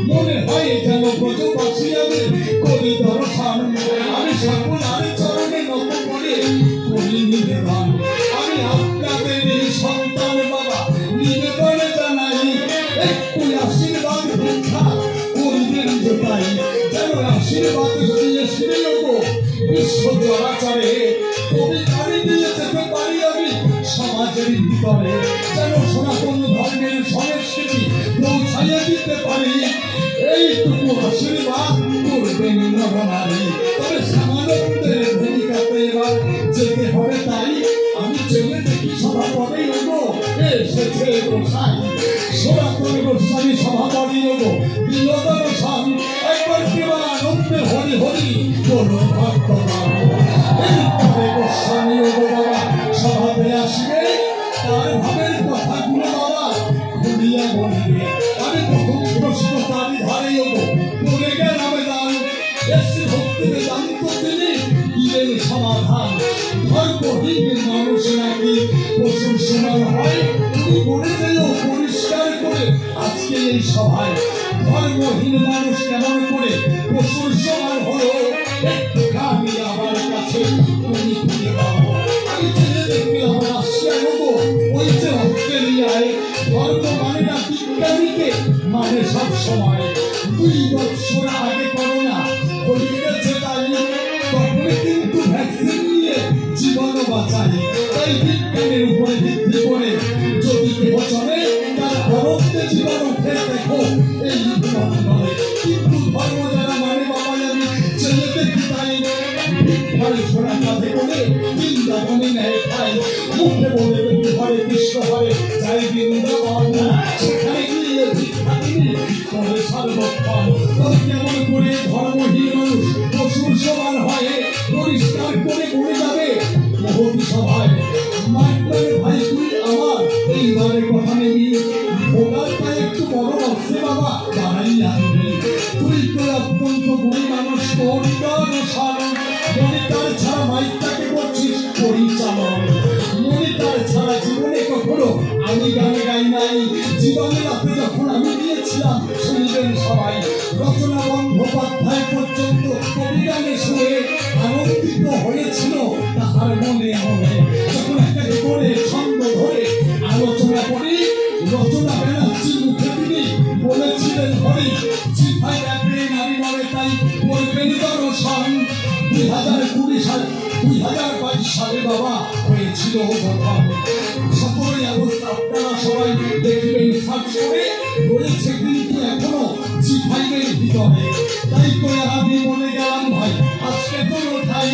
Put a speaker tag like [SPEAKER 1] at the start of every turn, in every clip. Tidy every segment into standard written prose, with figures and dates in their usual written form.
[SPEAKER 1] মনে হয় যেন বাতাস দিয়ে শুনে নেবো বিশ্ব চরাচরে কবি গাড়ি দিয়ে যেতে পারি আমি সমাজের ভিতরে যেন সনাতন ধর্মের সংস্কৃতি পৌঁছাইয়ে দিতে পারি এইটুকু আশীর্বাদ করবেন নরনারী। তবে সামানন্দের ভূমিকাতে এবার যেতে হবে তাই আমি চেয়ে দেখি সভাপতি হবো এসেছে গোসাই সনাতন গোস্বামী সভাপতি হবো বিনোদন স্বামী একবার কেবল আনন্দে হরি হরি কোনো ভক্তবান এইভাবে গোস্বামী হবো বাবা সভাতে আসবে তার ভাবের কথাগুলো বাবা খুলিয়া বলবে আমি প্রথম প্রশ্ন তারই ধারে হবো বলে গেলাম দান এসে ভক্তি বেদান্ত তিনি দিলেন সমাধান ধর্মহীন মানুষ নাকি পশুর সমান হয় তুমি বলে দিও পরিষ্কার করে আজকে এই সভায় ধর্মহীন মানুষ কেমন করে পশুর সমান হলো একটুখানি আমার কাছে তুমি খুঁজে দাও। আমি জেনে দেখলাম রাশিয়া হবো ওই যে অস্ট্রেলিয়ায় ধর্ম মানে না বিজ্ঞানীকে মানে সব সময় 2 বছর আগে করোনা হয়ে গেছে তাই তখন কিন্তু ভ্যাকসিন নিয়ে জীবন বাঁচাই তাই বিজ্ঞানের উপরে ভিত্তি করে যদি কেহ চলে তার আরোগ্যে জীবন উঠে দেখো এই জীবনে কিন্তু ধর্ম যারা মানে বাবা আমি চেয়ে দেখি তাই ভিক্ষার ছোড়া কাঁধে করে বৃন্দাবনে নেয় খাই মুখে বলে দেখি হরে কৃষ্ণ হরে যাই বৃন্দাবন সেখানে গিয়ে ভিক্ষা তিনি করে সর্বক্ষণ তবে কেমন করে ধর্মহীন মানুষ পশুর সমান হয় পরিষ্কার করে বলে যাবে মহতি সভায় মাইক্রোনে ভাই তুই আমার এইবারে কথা নেবি ভোগালটা একটু বড় আসছে বাবা দাঁড়াই আনবি তুই তো অত্যন্ত গুণী মানুষ পরিবার সারণ মনিটার ছাড়া মাইকটাকে করছিস পরিচালন মনিটার ছাড়া জীবনে কখনো আমি গানে গাই নাই জীবনে রাতে যখন আমি গিয়েছিলাম শুনবেন সবাই রচনা বন্দ্যোপাধ্যায় পর্যন্ত কবি গানে শুনে আনন্দিত হয়েছিল তাহার মনে মনে যখন একটা করে ছন্দ ধরে আলোচনা করি রচনা ব্যানার্জি মুখে তিনি বলেছিলেন হরি জিভাই ব্যাপারে নারী বলে তাই বলবেন দর্শন 2022 সালে বাবা হয়েছিল প্রথম 17 আগস্ট আপনারা সবাই দেখবেন সার্চ করে রয়েছে কিন্তু এখনো জিভাইয়ের ভিতরে তাই তো আমি মনে গেলাম ভাই আজকে কোনো ঠাই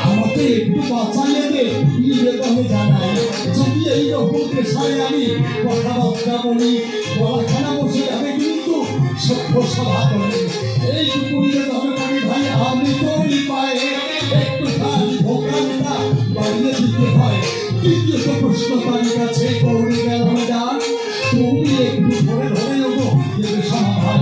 [SPEAKER 1] আমাকে একটু বাঁচাইয়ে দে নিবেদনে জানাই যদি এইরকম পেশায় আমি কথাবার্তা বলি গলাখানা বসে যাবে কিন্তু সভ্য সভা করি এইটুকু নিবেদন করি ভাই আমি তোরই পায়ে একটু খালি ভোগানটা বাড়িয়ে দিতে হয় দ্বিতীয়ত প্রশ্ন তার কাছে করে গেলাম যান তুমি একটু ধরে ধরে হবো দেবে সমাধান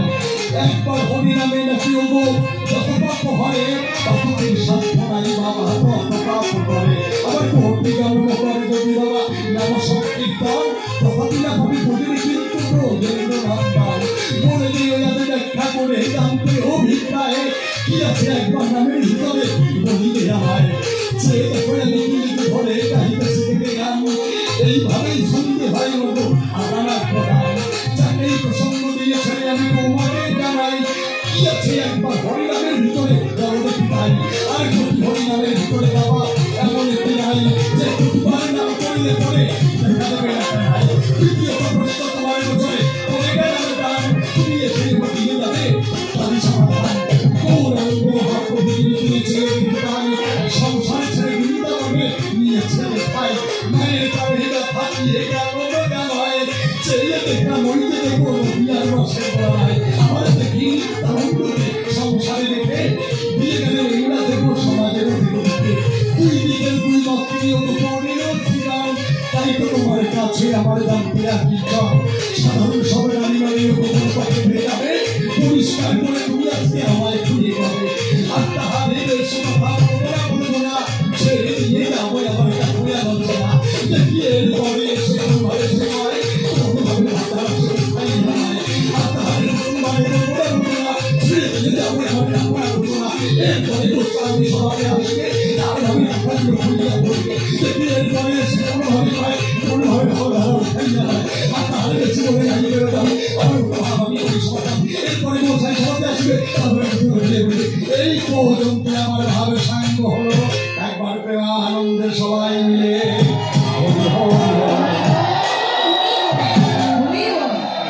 [SPEAKER 1] একবার হরিনামে নাকি হবো যত পাপ হয় ততদিন সাধনাই বাবা তত পাপ করে আবার ভক্তি গান করে যদি বাবা নাম সংকীর্তন ততদিন আমি বলি কিন্তু প্রয়োজন নাম বলে দিয়ে যাতে ব্যাখ্যা করে জানতে অভিপ্রায় কি আছে একবার নামের ভিতরে বলিলে আমায় যে দেখো আমি কিন্তু ধরে গাইতেছি থেকে গান এইভাবেই শুনতে হয় হবো আমার প্রধান যাকেই প্রসঙ্গ দিয়েছে আমি তোমাকে জানাই কি আছে একবার হরিনামের ভিতরে দেখি ভাই আর যদি হরিনামের ভিতরে বাবা এমন একটি নাই যে দুবার নাম করলে পরে দেখা যাবে না ভাই তৃতীয়ত প্রশ্ন তোমার ভিতরে করে গেলাম গান তুমি এসে দিয়ে যাবে তার সমাধান গৌরাঙ্গ নিয়েছে সংসার ছেড়ে বৃন্দাবনে নিয়েছে ভাই মায়ের কাছে থাকিয়ে গেল গায় চেয়ে দেখা মরিতে দেখো বিয়ার বসে পড়ায় আমার দেখি সংসারে রেখে বিয়ে গেলে এগুলা দেখো সমাজের অধিপতি দুই দিকের দুই মত্রীয় তাই তো তোমার কাছে আমার জানতে আসি সাধারণ সবাই আমি মানে পক্ষে পেয়ে যাবে পরিষ্কার করে তুমি আজকে আমায় খুঁজে পাবে আর তাহাদের কথা বলবো না ছেড়ে দিয়ে যাবো আমার কাছে আলোচনা দেখি এর পরে এসে ঘরে সে হয় এই একবার প্রেম আনন্দে সবাই মিলে